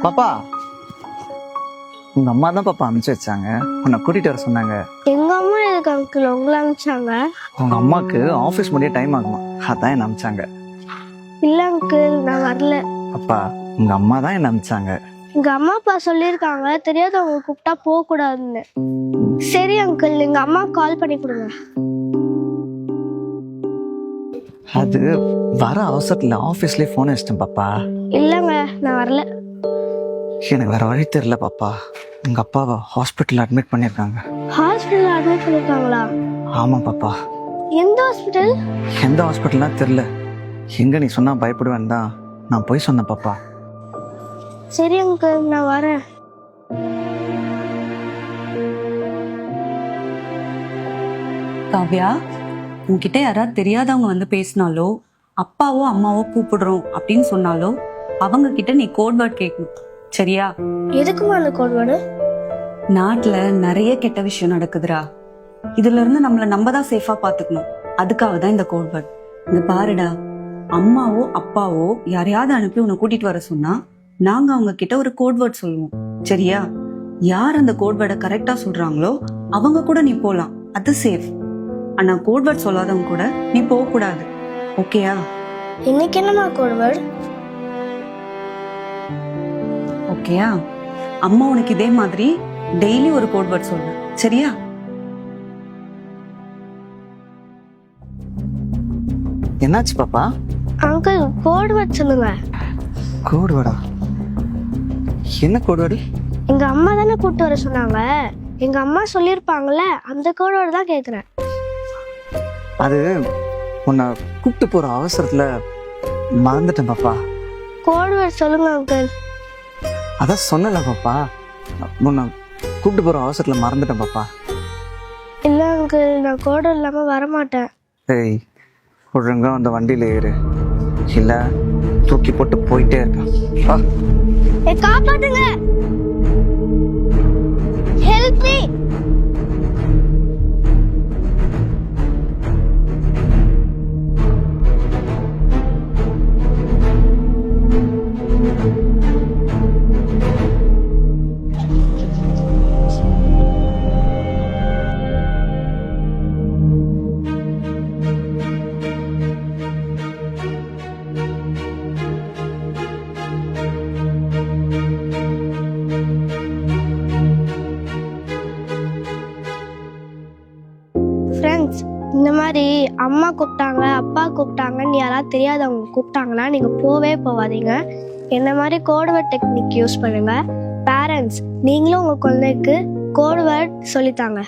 பாப்பா, உங்க அம்மா தான் பாப்பா அனுப்பிச்சு வச்சாங்க. உன்னை கூட்டிட்டு வர சொன்னாங்க. எங்க அம்மா எதுக்கு அங்கிள் உங்களை அனுப்பிச்சாங்க? உங்க அம்மாக்கு ஆபீஸ் முடிய டைம் ஆகுமா, அதான் என்ன அனுப்பிச்சாங்க. இல்ல அங்கிள், நான் வரல. அப்பா, உங்க அம்மா தான் என்ன அனுப்பிச்சாங்க. எங்க அம்மா அப்பா சொல்லியிருக்காங்க தெரியாதவங்க கூப்பிட்டா போக கூடாதுன்னு. சரி அங்கிள், எங்க அம்மா கால் பண்ணி கொடுங்க. அது வர அவசரத்துல ஆபீஸ்லயே போன் வச்சிட்டேன் பாப்பா. இல்லங்க, நான் வரல. எனக்கு வேற வழி தெரியல பாப்பா. உங்க அப்பாவை ஹாஸ்பிட்டல் அட்மிட் பண்ணிருக்காங்க. ஹாஸ்பிட்டல் அட்மிட் பண்ணிருக்காங்களா? ஆமா பாப்பா. எந்த ஹாஸ்பிட்டல்? எந்த ஹாஸ்பிட்டல்னா தெரியல. எங்க நீ சொன்னா பயப்படுவேன் தான் நான் போய் சொன்னேன் பாப்பா. சரி அங்கிள், நான் வரேன். காவ்யா, உன்கிட்ட யாராவது தெரியாதவங்க வந்து பேசினாலோ அப்பாவோ அம்மாவோ கூப்பிடுறோம் அப்படின்னு சொன்னாலோ அவங்க கிட்ட நீ கோட் வேர்ட் கேட்கணும், சரியா? எதுக்குமா அந்த கோட் வேர்டு? நாட்டுல நிறைய கெட்ட விஷயம் நடக்குதுடா. இதுல இருந்து நம்மள நம்ம தான் சேஃபா பாத்துக்கணும். அதுக்காக தான் இந்த கோட் வேர்ட். இந்த பாருடா, அம்மாவோ அப்பாவோ யாரையாவது அனுப்பி உன்னை கூட்டிட்டு வர சொன்னா நாங்க அவங்க கிட்ட ஒரு கோட் வேர்ட் சொல்லுவோம், சரியா? யார் அந்த கோட் வேர்டை கரெக்டா சொல்றாங்களோ அவங்க கூட நீ போலாம், அது சேஃப். ஆனா கோட் வேர்ட் சொல்லாதவங்க கூட நீ போக கூடாது, ஓகேயா? இன்னைக்கு என்னமா கோட் வேர்டு? ஓகேயா? அம்மா உனக்கு இதே மாதிரி டெய்லி ஒரு கோட் வேர்ட் சொல்லு, சரியா? என்னாச்சு பாப்பா? அங்கிள், கோட் வேர்ட் சொல்லுங்க. கோடு வேடா? என்ன கோடு வேடு? எங்க அம்மா தானே கூப்பிட்டு வர சொன்னாங்க. எங்க அம்மா சொல்லியிருப்பாங்கல்ல, அந்த கோட் வேர்டு தான் கேக்குறேன். அது உன்னை கூப்பிட்டு போற அவசரத்துல மறந்துட்டேன் பாப்பா. கோட் வேர்ட் சொல்லுங்க அங்கிள். அதான் சொன்னல பாப்பா, உன்னை கூப்பிட்டு போற அவசரத்துல மறந்துட்டேன் பாப்பா. இல்ல அங்கிள், நான் கோட் வேர்ட் இல்லாம வரமாட்டேன். ஏய், ஒழுங்கா அந்த வண்டியில ஏறு, இல்ல தூக்கி போட்டு போயிட்டே இருப்பேன். காப்பாத்துங்க, ஹெல்ப் மீ. ஃப்ரெண்ட்ஸ், இந்த மாதிரி அம்மா கூப்பிட்டாங்க அப்பா கூப்பிட்டாங்கன்னு யாராவது தெரியாதவங்க கூப்பிட்டாங்கன்னா நீங்கள் போவே போகாதீங்க. என்ன மாதிரி கோட் வேர்ட் டெக்னிக் யூஸ் பண்ணுங்க. பேரண்ட்ஸ், நீங்களும் உங்கள் குழந்தைக்கு கோட் வேர்ட் சொல்லித்தாங்க.